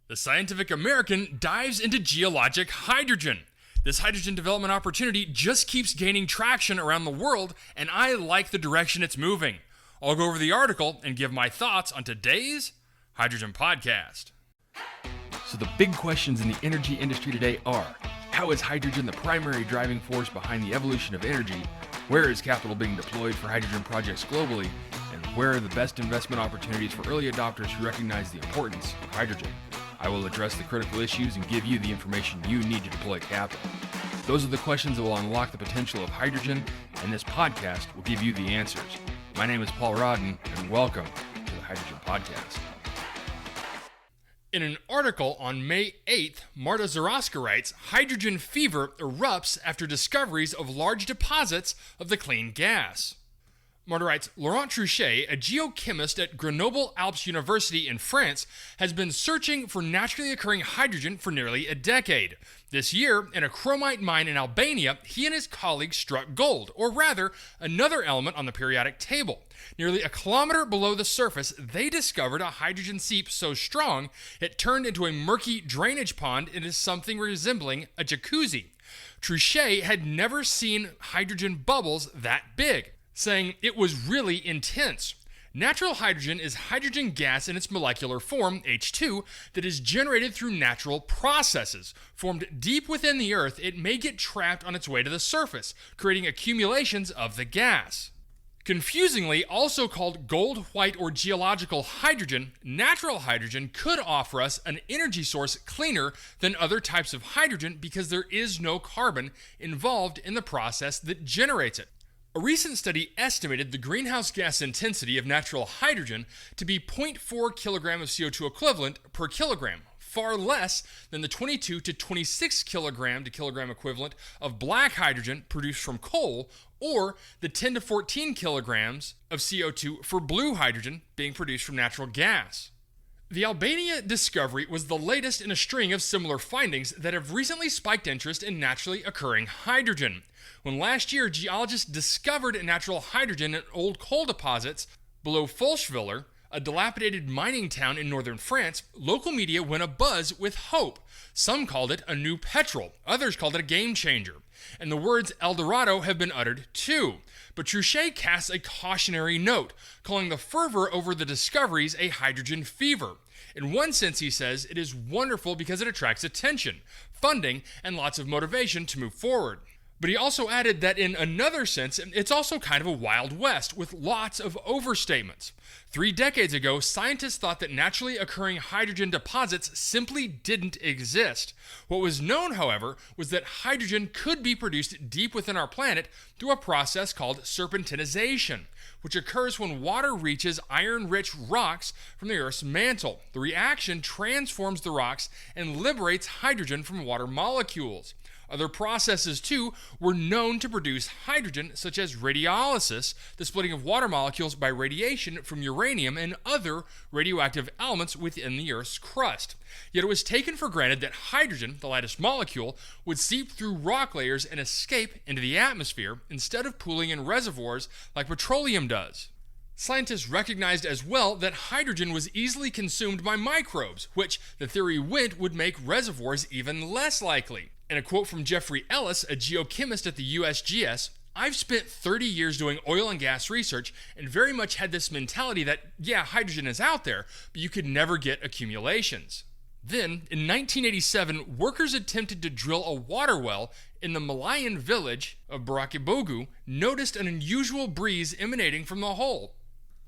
The Scientific American dives into geologic hydrogen. This hydrogen development opportunity just keeps gaining traction around the world, and I like the direction it's moving. I'll go over the article and give my thoughts on today's Hydrogen Podcast. So the big questions in the energy industry today are: how is hydrogen the primary driving force behind the evolution of energy? Where is capital being deployed for hydrogen projects globally? And where are the best investment opportunities for early adopters who recognize the importance of hydrogen? I will address the critical issues and give you the information you need to deploy capital. Those are the questions that will unlock the potential of hydrogen, and this podcast will give you the answers. My name is Paul Rodden, and welcome to the Hydrogen Podcast. In an article on May 8th, Marta Zaraska writes, hydrogen fever erupts after discoveries of large deposits of the clean gas. Marta writes, Laurent Truchet, a geochemist at Grenoble Alpes University in France, has been searching for naturally occurring hydrogen for nearly a decade. This year, in a chromite mine in Albania, he and his colleagues struck gold, or rather, another element on the periodic table. Nearly a kilometer below the surface, they discovered a hydrogen seep so strong it turned into a murky drainage pond into something resembling a jacuzzi. Truchet had never seen hydrogen bubbles that big, saying it was really intense. Natural hydrogen is hydrogen gas in its molecular form, H2, that is generated through natural processes. Formed deep within the earth, it may get trapped on its way to the surface, creating accumulations of the gas. Confusingly, also called gold, white, or geological hydrogen, natural hydrogen could offer us an energy source cleaner than other types of hydrogen because there is no carbon involved in the process that generates it. A recent study estimated the greenhouse gas intensity of natural hydrogen to be 0.4 kilogram of CO2 equivalent per kilogram, far less than the 22 to 26 kilogram to kilogram equivalent of black hydrogen produced from coal, or the 10 to 14 kilograms of CO2 for blue hydrogen being produced from natural gas. The Albania discovery was the latest in a string of similar findings that have recently spiked interest in naturally occurring hydrogen. When last year geologists discovered natural hydrogen in old coal deposits below Folcheviller, a dilapidated mining town in northern France, local media went abuzz with hope. Some called it a new petrol, others called it a game changer. And the words El Dorado have been uttered too. But Truchet casts a cautionary note, calling the fervor over the discoveries a hydrogen fever. In one sense, he says, it is wonderful because it attracts attention, funding, and lots of motivation to move forward. But he also added that in another sense, it's also kind of a Wild West with lots of overstatements. 3 decades ago, scientists thought that naturally occurring hydrogen deposits simply didn't exist. What was known, however, was that hydrogen could be produced deep within our planet through a process called serpentinization, which occurs when water reaches iron-rich rocks from the Earth's mantle. The reaction transforms the rocks and liberates hydrogen from water molecules. Other processes, too, were known to produce hydrogen, such as radiolysis, the splitting of water molecules by radiation from uranium and other radioactive elements within the Earth's crust. Yet it was taken for granted that hydrogen, the lightest molecule, would seep through rock layers and escape into the atmosphere instead of pooling in reservoirs like petroleum does. Scientists recognized as well that hydrogen was easily consumed by microbes, which, the theory went, would make reservoirs even less likely. In a quote from Jeffrey Ellis, a geochemist at the USGS, I've spent 30 years doing oil and gas research and very much had this mentality that, yeah, hydrogen is out there, but you could never get accumulations. Then, in 1987, workers attempted to drill a water well in the Malayan village of Barakibogu, noticed an unusual breeze emanating from the hole.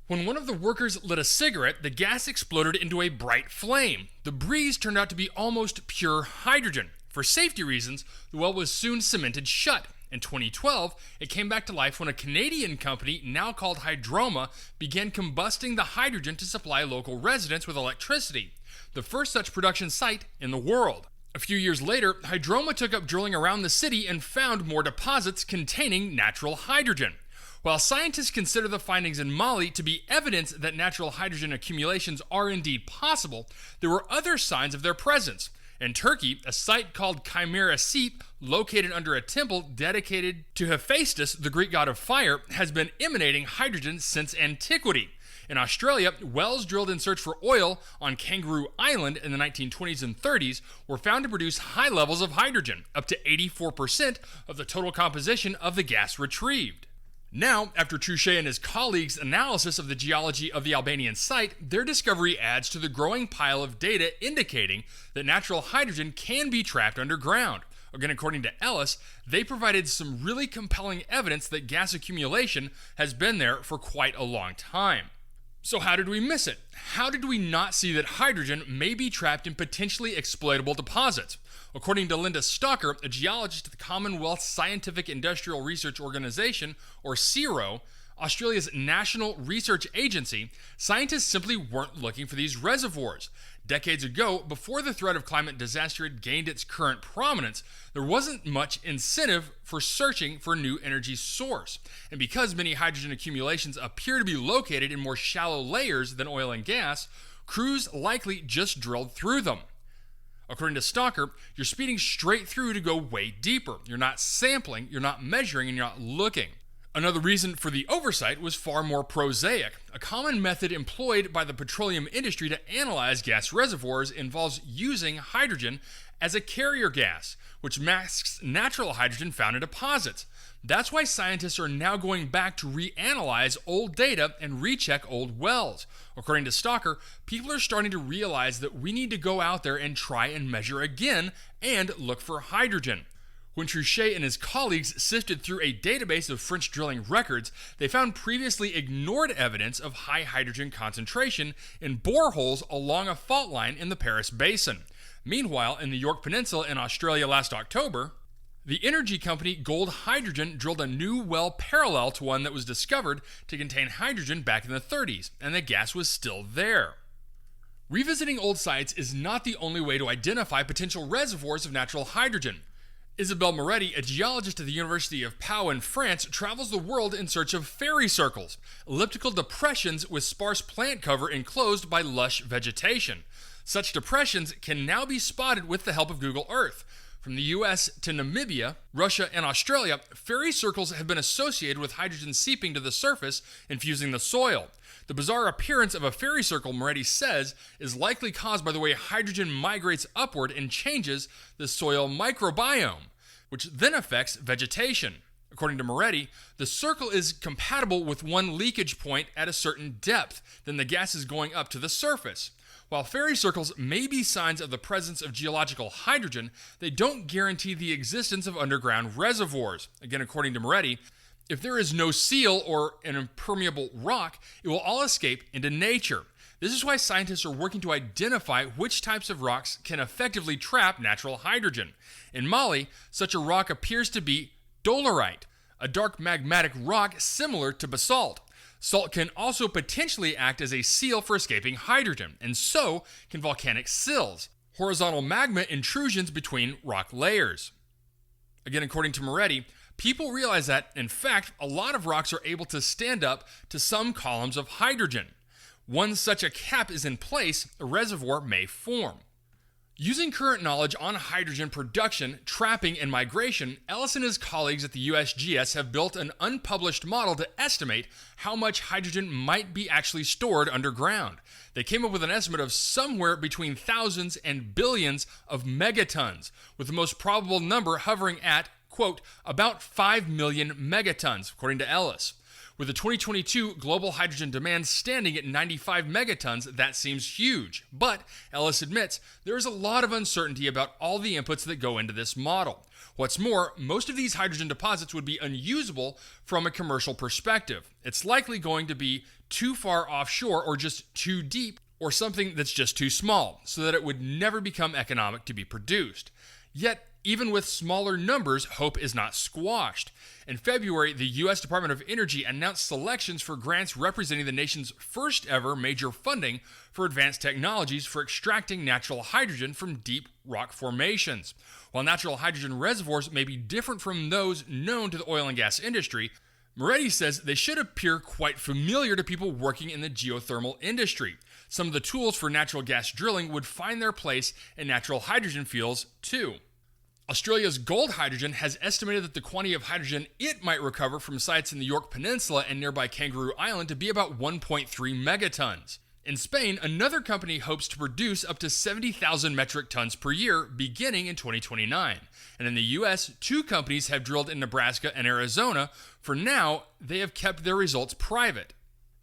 When one of the workers lit a cigarette, the gas exploded into a bright flame. The breeze turned out to be almost pure hydrogen. For safety reasons, the well was soon cemented shut. In 2012, it came back to life when a Canadian company, now called Hydroma, began combusting the hydrogen to supply local residents with electricity, the first such production site in the world. A few years later, Hydroma took up drilling around the city and found more deposits containing natural hydrogen. While scientists consider the findings in Mali to be evidence that natural hydrogen accumulations are indeed possible, there were other signs of their presence. In Turkey, a site called Chimera Seep, located under a temple dedicated to Hephaestus, the Greek god of fire, has been emanating hydrogen since antiquity. In Australia, wells drilled in search for oil on Kangaroo Island in the 1920s and 30s were found to produce high levels of hydrogen, up to 84% of the total composition of the gas retrieved. Now, after Truchet and his colleagues' analysis of the geology of the Albanian site, their discovery adds to the growing pile of data indicating that natural hydrogen can be trapped underground. Again, according to Ellis, they provided some really compelling evidence that gas accumulation has been there for quite a long time. So how did we miss it? How did we not see that hydrogen may be trapped in potentially exploitable deposits? According to Linda Stocker, a geologist at the Commonwealth Scientific Industrial Research Organisation, or CSIRO, Australia's national research agency, scientists simply weren't looking for these reservoirs. Decades ago, before the threat of climate disaster had gained its current prominence, there wasn't much incentive for searching for a new energy source. And because many hydrogen accumulations appear to be located in more shallow layers than oil and gas, crews likely just drilled through them. According to Stocker, you're speeding straight through to go way deeper. You're not sampling, you're not measuring, and you're not looking. Another reason for the oversight was far more prosaic. A common method employed by the petroleum industry to analyze gas reservoirs involves using hydrogen as a carrier gas, which masks natural hydrogen found in deposits. That's why scientists are now going back to reanalyze old data and recheck old wells. According to Stocker, people are starting to realize that we need to go out there and try and measure again and look for hydrogen. When Truchet and his colleagues sifted through a database of French drilling records, they found previously ignored evidence of high hydrogen concentration in boreholes along a fault line in the Paris Basin. Meanwhile, in the York Peninsula in Australia last October, the energy company Gold Hydrogen drilled a new well parallel to one that was discovered to contain hydrogen back in the 30s, and the gas was still there. Revisiting old sites is not the only way to identify potential reservoirs of natural hydrogen. Isabelle Moretti, a geologist at the University of Pau in France, travels the world in search of fairy circles, elliptical depressions with sparse plant cover enclosed by lush vegetation. Such depressions can now be spotted with the help of Google Earth. From the US to Namibia, Russia, and Australia, fairy circles have been associated with hydrogen seeping to the surface and fusing the soil. The bizarre appearance of a fairy circle, Moretti says, is likely caused by the way hydrogen migrates upward and changes the soil microbiome, which then affects vegetation. According to Moretti, the circle is compatible with one leakage point at a certain depth, then the gas is going up to the surface. While fairy circles may be signs of the presence of geological hydrogen, they don't guarantee the existence of underground reservoirs. Again, according to Moretti, if there is no seal or an impermeable rock, it will all escape into nature. This is why scientists are working to identify which types of rocks can effectively trap natural hydrogen. In Mali, such a rock appears to be dolerite, a dark magmatic rock similar to basalt. Salt can also potentially act as a seal for escaping hydrogen, and so can volcanic sills, horizontal magma intrusions between rock layers. Again, according to Moretti, people realize that, in fact, a lot of rocks are able to stand up to some columns of hydrogen. Once such a cap is in place, a reservoir may form. Using current knowledge on hydrogen production, trapping, and migration, Ellis and his colleagues at the USGS have built an unpublished model to estimate how much hydrogen might be actually stored underground. They came up with an estimate of somewhere between thousands and billions of megatons, with the most probable number hovering at, quote, about 5 million megatons, according to Ellis. With the 2022 global hydrogen demand standing at 95 megatons, that seems huge. But, Ellis admits, there is a lot of uncertainty about all the inputs that go into this model. What's more, most of these hydrogen deposits would be unusable from a commercial perspective. It's likely going to be too far offshore or just too deep, or something that's just too small, so that it would never become economic to be produced. Yet, even with smaller numbers, hope is not squashed. In February, the U.S. Department of Energy announced selections for grants representing the nation's first ever major funding for advanced technologies for extracting natural hydrogen from deep rock formations. While natural hydrogen reservoirs may be different from those known to the oil and gas industry, Moretti says they should appear quite familiar to people working in the geothermal industry. Some of the tools for natural gas drilling would find their place in natural hydrogen fields, too. Australia's Gold Hydrogen has estimated that the quantity of hydrogen it might recover from sites in the York Peninsula and nearby Kangaroo Island to be about 1.3 megatons. In Spain, another company hopes to produce up to 70,000 metric tons per year beginning in 2029. And in the US, 2 companies have drilled in Nebraska and Arizona. For now, they have kept their results private.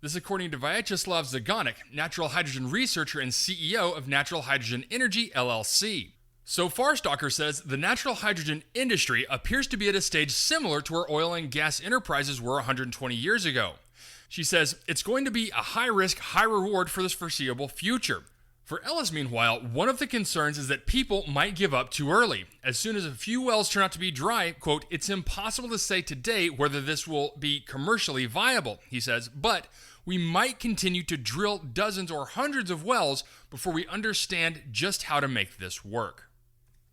This according to Vyacheslav Zagonik, natural hydrogen researcher and CEO of Natural Hydrogen Energy, LLC. So far, Stalker says, the natural hydrogen industry appears to be at a stage similar to where oil and gas enterprises were 120 years ago. She says, it's going to be a high-risk, high-reward for this foreseeable future. For Ellis, meanwhile, one of the concerns is that people might give up too early. As soon as a few wells turn out to be dry, quote, it's impossible to say today whether this will be commercially viable, he says, but we might continue to drill dozens or hundreds of wells before we understand just how to make this work.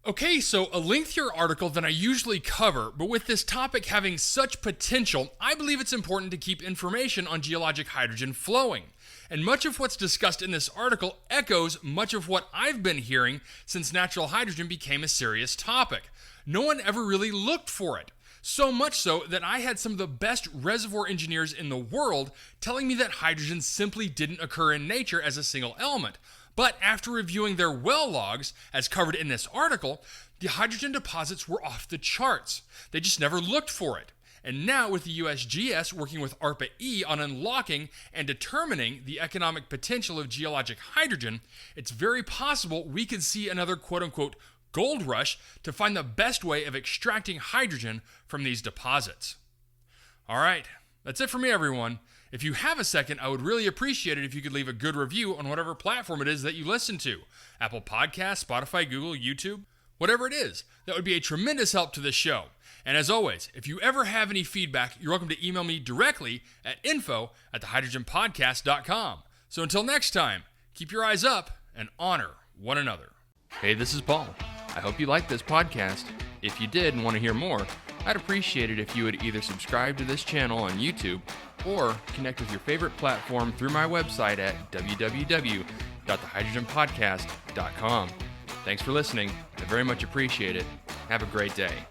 Okay, so a lengthier article than I usually cover, but with this topic having such potential, I believe it's important to keep information on geologic hydrogen flowing. And much of what's discussed in this article echoes much of what I've been hearing since natural hydrogen became a serious topic. No one ever really looked for it. So much so that I had some of the best reservoir engineers in the world telling me that hydrogen simply didn't occur in nature as a single element. But after reviewing their well logs, as covered in this article, the hydrogen deposits were off the charts. They just never looked for it. And now with the USGS working with ARPA-E on unlocking and determining the economic potential of geologic hydrogen, it's very possible we could see another quote-unquote gold rush to find the best way of extracting hydrogen from these deposits. All right, that's it for me, everyone. If you have a second, I would really appreciate it if you could leave a good review on whatever platform it is that you listen to. Apple Podcasts, Spotify, Google, YouTube, whatever it is. That would be a tremendous help to this show. And as always, if you ever have any feedback, you're welcome to email me directly at info@thehydrogenpodcast.com. So until next time, keep your eyes up and honor one another. Hey, this is Paul. I hope you liked this podcast. If you did and want to hear more, I'd appreciate it if you would either subscribe to this channel on YouTube or connect with your favorite platform through my website at www.thehydrogenpodcast.com. Thanks for listening. I very much appreciate it. Have a great day.